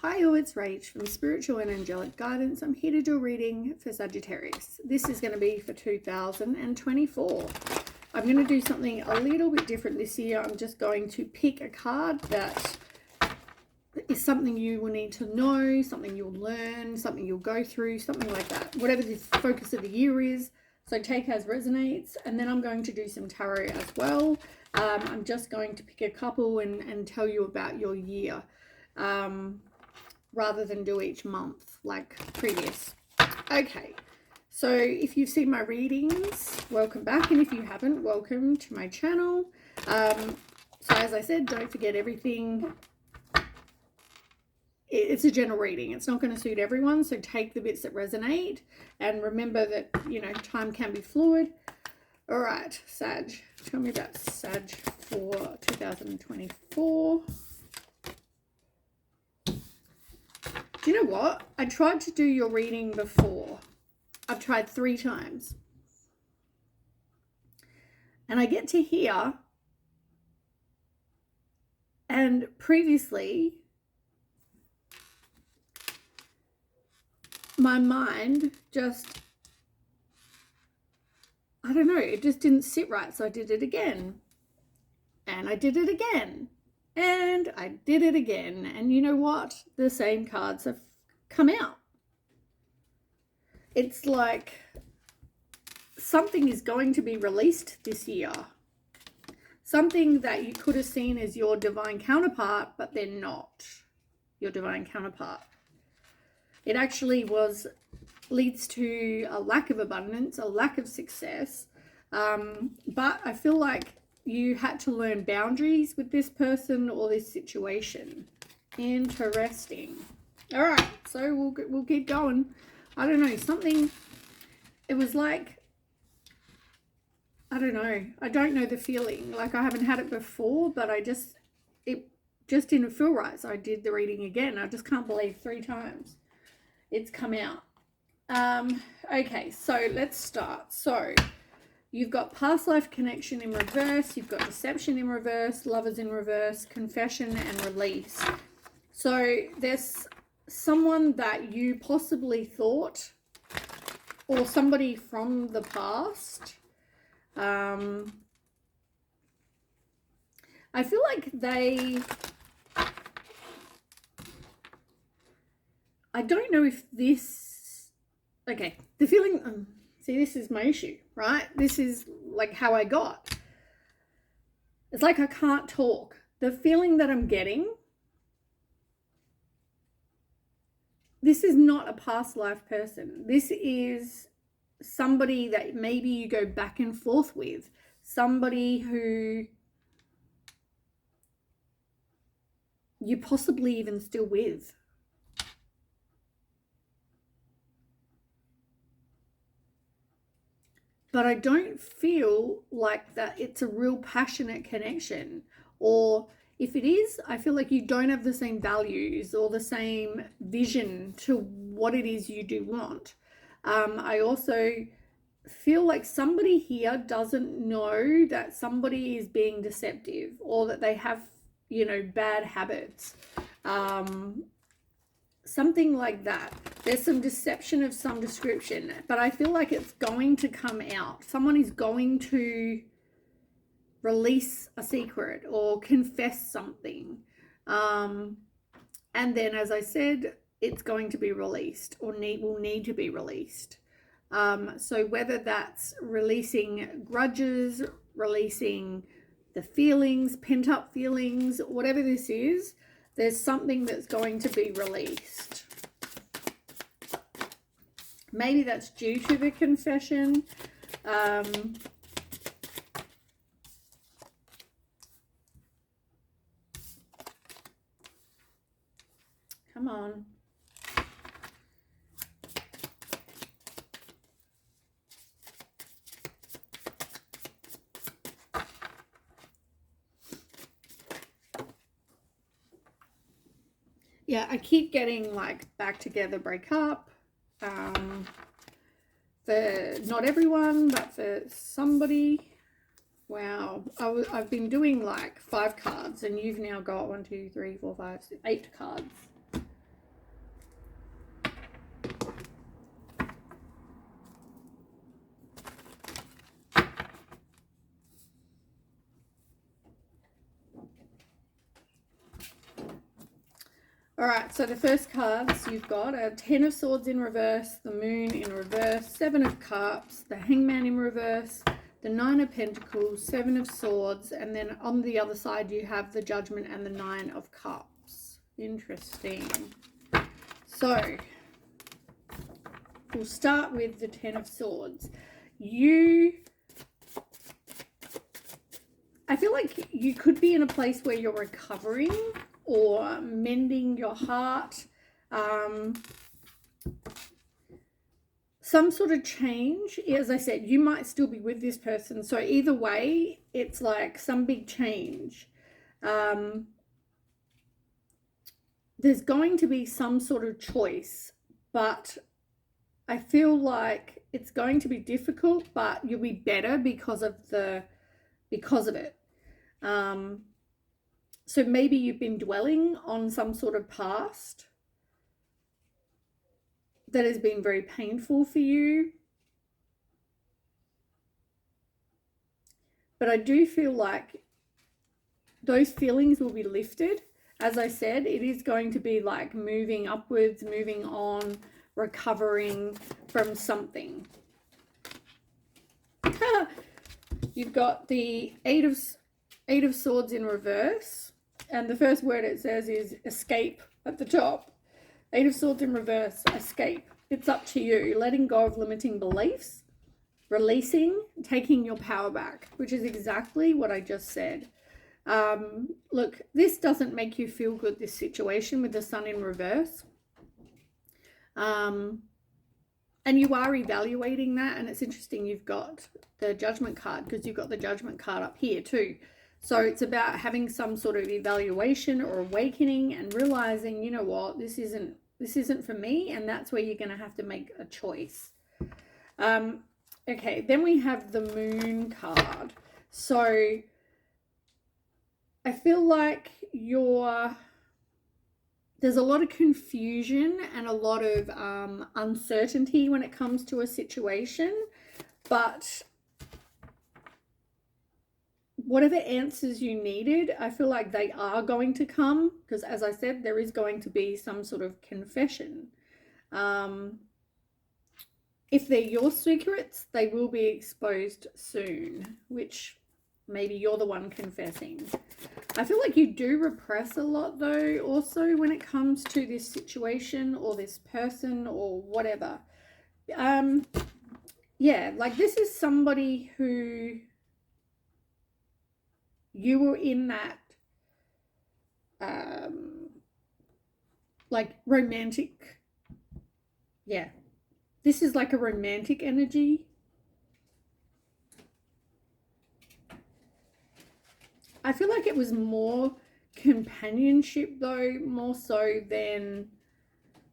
Hi, it's Rach from Spiritual and Angelic Guidance. I'm here to do a reading for Sagittarius. This is going to be for 2024. I'm going to do something a little bit different this year. I'm just going to pick a card that is something you will need to know, something you'll learn, something you'll go through, something like that. Whatever the focus of the year is. So take as resonates. And then I'm going to do some tarot as well. I'm just going to pick a couple and tell you about your year. Rather than do each month like previous. Okay, so if you've seen my readings, welcome back, and if you haven't, welcome to my channel. So as I said, don't forget everything. It's a general reading. It's not going to suit everyone, so take the bits that resonate and remember that, you know, time can be fluid. All right, Sag, tell me about Sag for 2024. Do you know what? I tried to do your reading before. I've tried 3 times. And I get to here. And previously, my mind just, I don't know, it just didn't sit right. So I did it again. And I did it again. And I did it again. And you know what? The same cards have come out. It's like something is going to be released this year. Something that you could have seen as your divine counterpart, but they're not your divine counterpart. It actually leads to a lack of abundance, a lack of success. But I feel like you had to learn boundaries with this person or this situation. Interesting. All right, so we'll keep going. I don't know, something, it was like, I don't know. I don't know the feeling. Like I haven't had it before, but it just didn't feel right. So I did the reading again. I just can't believe 3 times it's come out. Okay, so let's start. So you've got past life connection in reverse, you've got deception in reverse, lovers in reverse, confession and release. So there's someone that you possibly thought, or somebody from the past. I feel like I don't know if this, okay, the feeling, see, this is my issue, right? This is like how I got. It's like I can't talk. The feeling that I'm getting, this is not a past life person. This is somebody that maybe you go back and forth with. Somebody who you're possibly even still with. But I don't feel like that it's a real passionate connection. Or if it is, I feel like you don't have the same values or the same vision to what it is you do want. I also feel like somebody here doesn't know that somebody is being deceptive or that they have, you know, bad habits. Something like that. There's some deception of some description, but I feel like it's going to come out. Someone is going to release a secret or confess something. And then, as I said, it's going to be released or will need to be released. So whether that's releasing grudges, releasing the feelings, pent up feelings, whatever this is, there's something that's going to be released. Maybe that's due to the confession. Come on. Yeah, I keep getting like back together, break up. For not everyone, but for somebody. Wow, I've been doing like 5 cards, and you've now got 1, 2, 3, 4, 5, 6, 8 cards. All right, so the first cards you've got are 10 of Swords in reverse, the Moon in reverse, 7 of Cups, the Hangman in reverse, the 9 of Pentacles, 7 of Swords, and then on the other side you have the Judgment and the 9 of Cups. Interesting. So, we'll start with the 10 of Swords. I feel like you could be in a place where you're recovering or mending your heart, some sort of change. As I said, you might still be with this person, so either way it's like some big change. There's going to be some sort of choice, but I feel like it's going to be difficult, but you'll be better because of it. So maybe you've been dwelling on some sort of past that has been very painful for you. But I do feel like those feelings will be lifted. As I said, it is going to be like moving upwards, moving on, recovering from something. You've got the Eight of Swords in reverse. And the first word it says is escape at the top. 8 of Swords in reverse, escape. It's up to you. Letting go of limiting beliefs, releasing, taking your power back, which is exactly what I just said. Look, this doesn't make you feel good, this situation with the Sun in reverse. And you are evaluating that. And it's interesting you've got the Judgment card, because you've got the Judgment card up here too. So it's about having some sort of evaluation or awakening and realizing, you know what, this isn't for me, and that's where you're going to have to make a choice. Okay, then we have the Moon card. So I feel like there's a lot of confusion and a lot of uncertainty when it comes to a situation, but whatever answers you needed, I feel like they are going to come, because as I said, there is going to be some sort of confession. If they're your secrets, they will be exposed soon, which maybe you're the one confessing. I feel like you do repress a lot though, also when it comes to this situation or this person or whatever. Yeah, like this is somebody who you were in that like romantic, yeah, this is like a romantic energy. I feel like it was more companionship though, more so than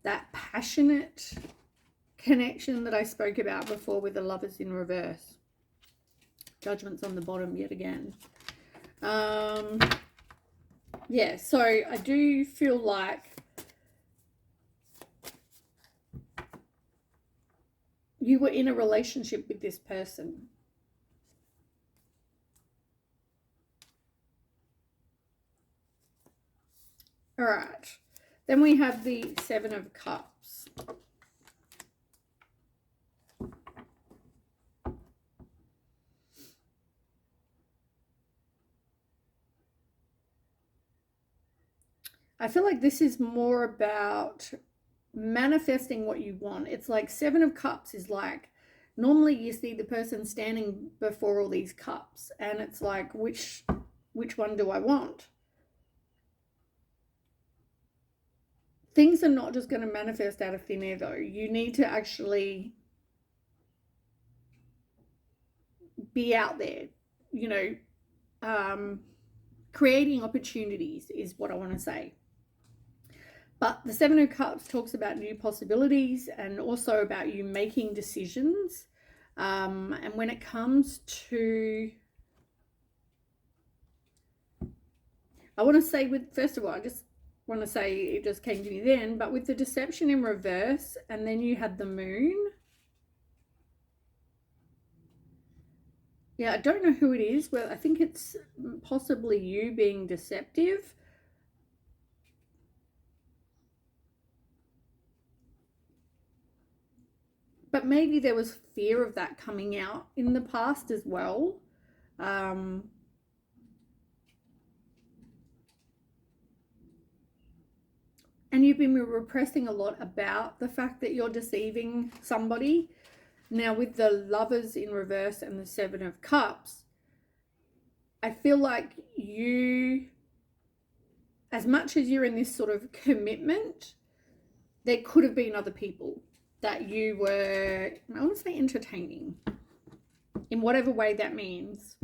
that passionate connection that I spoke about before with the Lovers in reverse. Judgment's on the bottom yet again. Yeah, so I do feel like you were in a relationship with this person. All right, then we have the Seven of Cups. I feel like this is more about manifesting what you want. It's like Seven of Cups is like, normally you see the person standing before all these cups and it's like, which one do I want? Things are not just going to manifest out of thin air though. You need to actually be out there, you know, creating opportunities is what I want to say. But the Seven of Cups talks about new possibilities and also about you making decisions. And when it comes to, I want to say first of all, I just want to say it just came to me then, but with the Deception in reverse and then you had the Moon. Yeah, I don't know who it is. Well, I think it's possibly you being deceptive. but maybe there was fear of that coming out in the past as well. And you've been repressing a lot about the fact that you're deceiving somebody. Now, with the Lovers in reverse and the Seven of Cups, I feel like you, as much as you're in this sort of commitment, there could have been other people that you were, I want to say, entertaining in whatever way that means.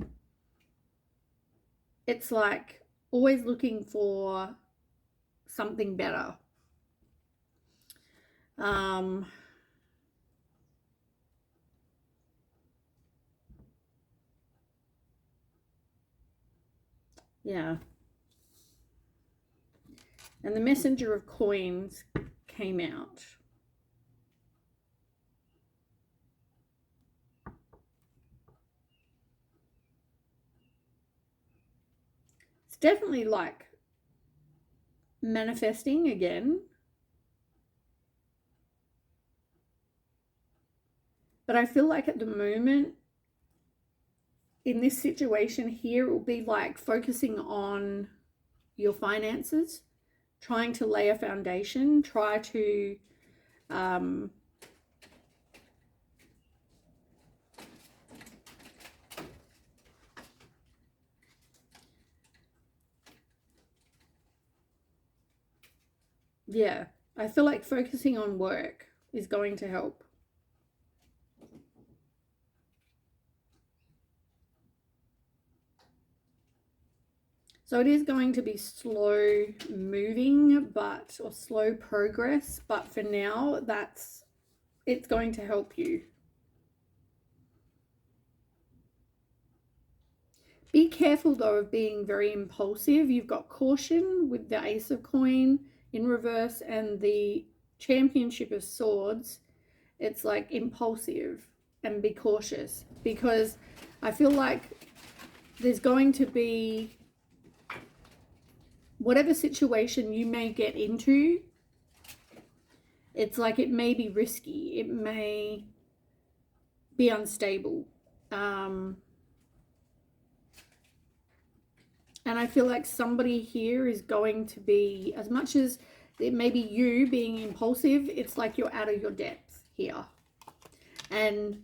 It's like always looking for something better. Yeah. And the Messenger of Coins came out. It's definitely like manifesting again. But I feel like at the moment, in this situation here, it will be like focusing on your finances, trying to lay a foundation, try to yeah, I feel like focusing on work is going to help. So it is going to be slow moving, or slow progress, but for now, it's going to help you. Be careful though of being very impulsive. You've got caution with the Ace of Coin in reverse and the Championship of Swords. It's like impulsive, and be cautious, because I feel like there's going to be, whatever situation you may get into, it's like it may be risky, it may be unstable. And I feel like somebody here is going to be, as much as it may be you being impulsive, it's like you're out of your depth here. And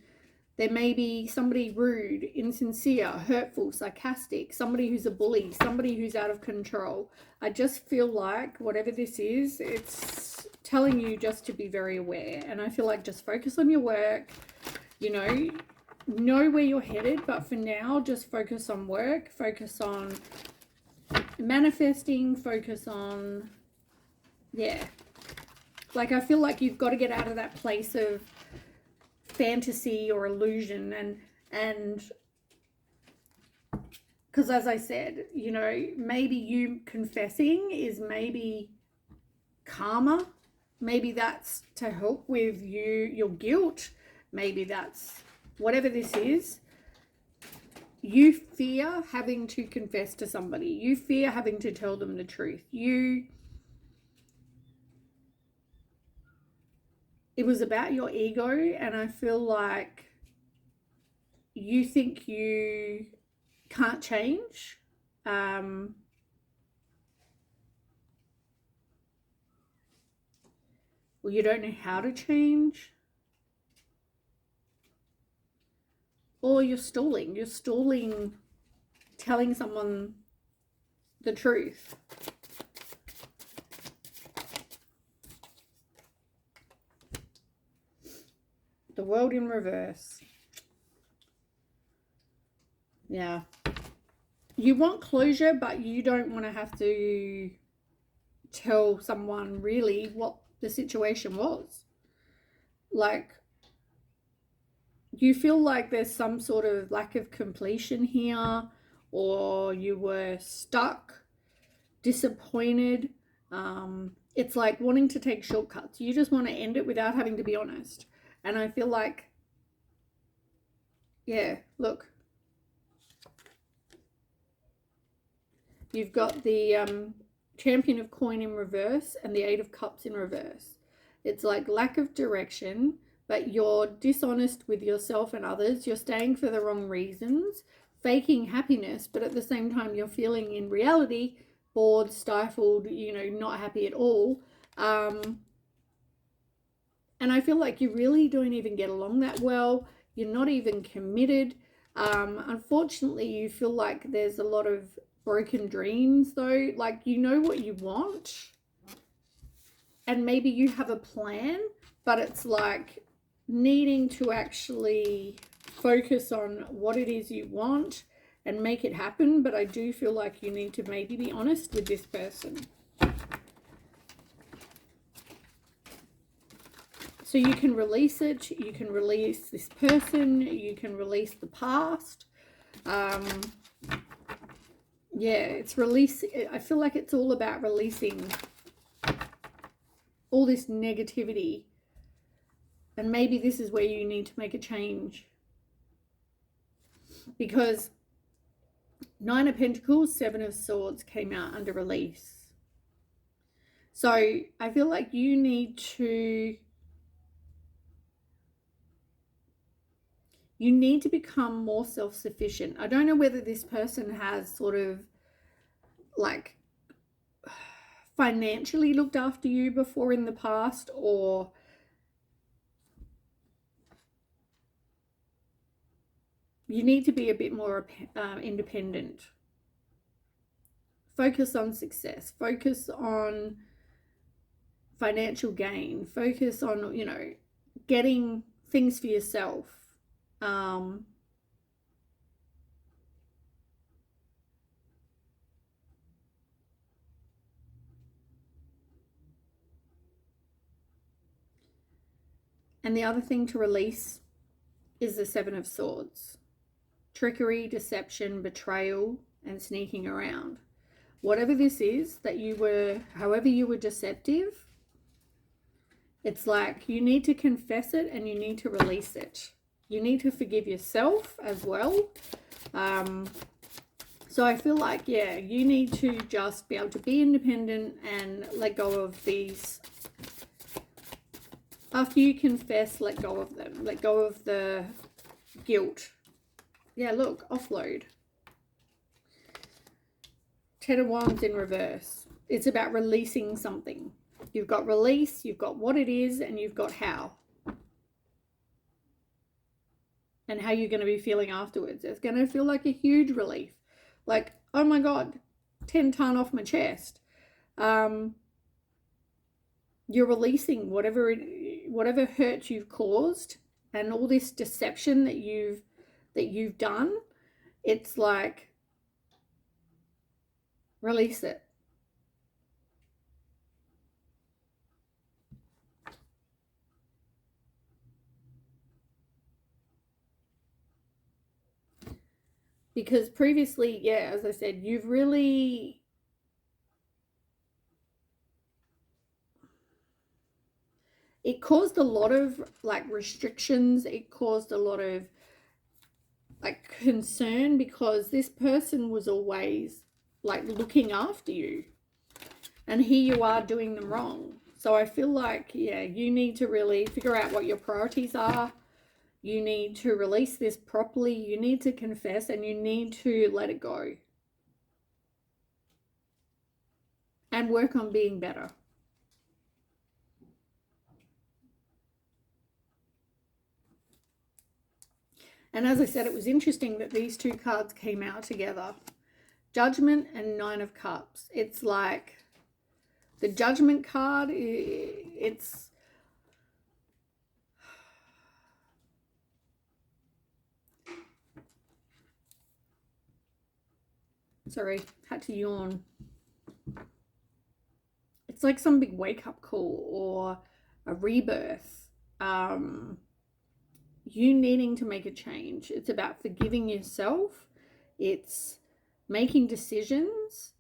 there may be somebody rude, insincere, hurtful, sarcastic, somebody who's a bully, somebody who's out of control. I just feel like whatever this is, it's telling you just to be very aware. And I feel like just focus on your work, you know where you're headed, but for now, just focus on work, focus on manifesting, focus on, yeah. Like, I feel like you've got to get out of that place of fantasy or illusion, and because as I said, maybe you confessing is maybe karma, maybe that's to help with your guilt, maybe that's whatever this is. You fear having to confess to somebody, you fear having to tell them the truth, it was about your ego, and I feel like you think you can't change. Or you don't know how to change. Or you're stalling. You're stalling telling someone the truth. The World in reverse. Yeah. You want closure, but you don't want to have to tell someone really what the situation was. Like, you feel like there's some sort of lack of completion here, or you were stuck, disappointed. It's like wanting to take shortcuts. You just want to end it without having to be honest. And I feel like, yeah, look. You've got the Champion of Coin in reverse and the Eight of Cups in reverse. It's like lack of direction, but you're dishonest with yourself and others. You're staying for the wrong reasons, faking happiness, but at the same time you're feeling in reality bored, stifled, not happy at all. And I feel like you really don't even get along that well. You're not even committed. Unfortunately, you feel like there's a lot of broken dreams though. Like, you know what you want and maybe you have a plan, but it's like needing to actually focus on what it is you want and make it happen. But I do feel like you need to maybe be honest with this person. So you can release it, you can release this person, you can release the past. Yeah, it's release. I feel like it's all about releasing all this negativity. And maybe this is where you need to make a change. Because 9 of Pentacles, 7 of Swords came out under release. So I feel like you need to become more self-sufficient. I don't know whether this person has sort of like financially looked after you before in the past, or you need to be a bit more independent. Focus on success. Focus on financial gain. Focus on, getting things for yourself. And the other thing to release is the 7 of Swords. Trickery, deception, betrayal, and sneaking around. Whatever this is that however you were deceptive, it's like you need to confess it and you need to release it. You need to forgive yourself as well. So I feel like, yeah, you need to just be able to be independent and let go of these. After you confess, let go of them. Let go of the guilt. Yeah, look, offload. 10 of Wands in reverse. It's about releasing something. You've got release, you've got what it is, and you've got how. And how you're going to be feeling afterwards. It's going to feel like a huge relief. Like, oh my God, 10 ton off my chest. You're releasing whatever hurt you've caused and all this deception that you've done. It's like, release it. Because previously, yeah, as I said, you've really it caused a lot of like restrictions. It caused a lot of like concern because this person was always like looking after you. And here you are doing them wrong. So I feel like, yeah, you need to really figure out what your priorities are. You need to release this properly. You need to confess and you need to let it go. And work on being better. And as I said, it was interesting that these two cards came out together. Judgment and 9 of Cups. It's like the Judgment card, it's... Sorry, had to yawn. It's like some big wake-up call or a rebirth. You needing to make a change. It's about forgiving yourself. It's making decisions,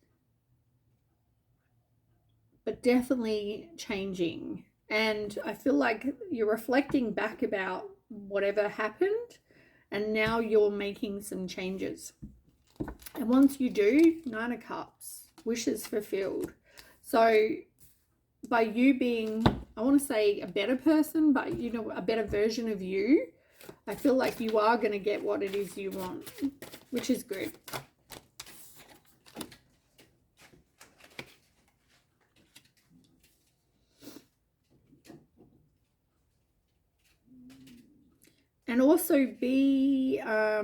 but definitely changing. And I feel like you're reflecting back about whatever happened, and now you're making some changes. And once you do, 9 of Cups, wishes fulfilled. So by you being I want to say a better person, but you know, a better version of you. I feel like you are going to get what it is you want, which is good. And also be, I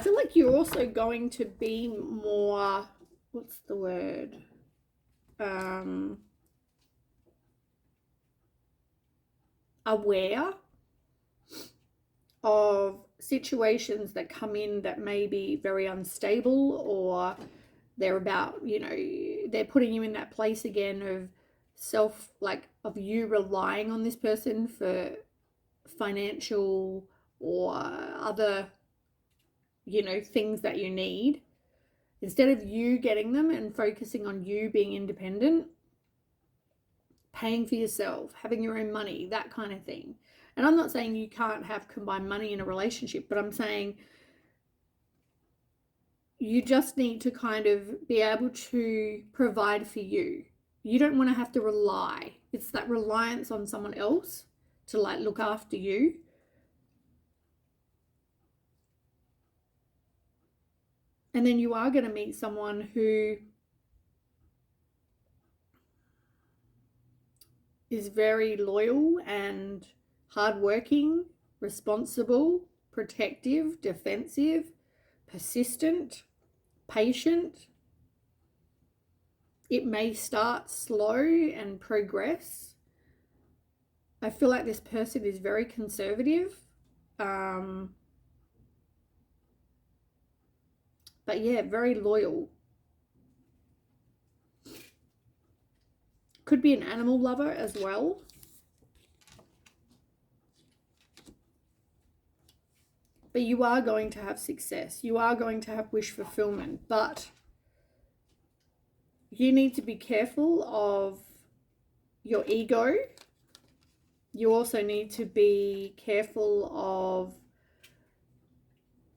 feel like you're also going to be more, what's the word? Aware of situations that come in that may be very unstable, or they're about, you know, they're putting you in that place again of self, like of you relying on this person for financial or other, you know, things that you need, instead of you getting them and focusing on you being independent, paying for yourself, having your own money, that kind of thing. And I'm not saying you can't have combined money in a relationship, but I'm saying you just need to kind of be able to provide for you. You don't want to have to rely. It's that reliance on someone else to like look after you. And then you are going to meet someone who is very loyal and hardworking, responsible, protective, defensive, persistent, patient. It may start slow and progress. I feel like this person is very conservative. But yeah, very loyal. Could be an animal lover as well. But you are going to have success. You are going to have wish fulfillment. But you need to be careful of your ego. You also need to be careful of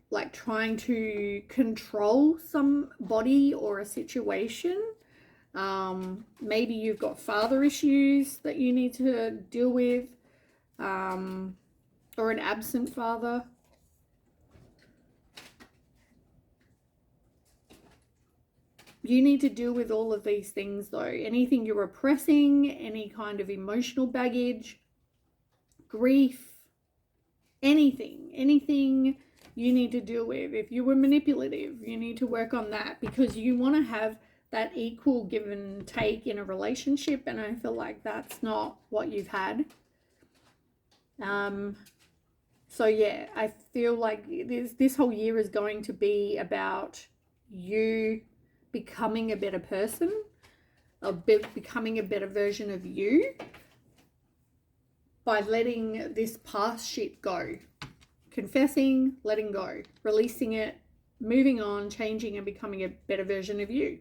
like trying to control somebody or a situation. Maybe you've got father issues that you need to deal with, or an absent father. You need to deal with all of these things though. Anything you're repressing, any kind of emotional baggage, grief, anything you need to deal with. If you were manipulative, you need to work on that, because you want to have that equal give and take in a relationship, and I feel like that's not what you've had. So yeah, I feel like this whole year is going to be about you becoming a better person, or becoming a better version of you, by letting this past shit go. Confessing, letting go, releasing it, moving on, changing and becoming a better version of you.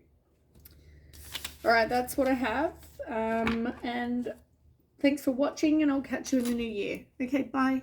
All right, that's what I have. And thanks for watching, and I'll catch you in the new year. Okay, bye.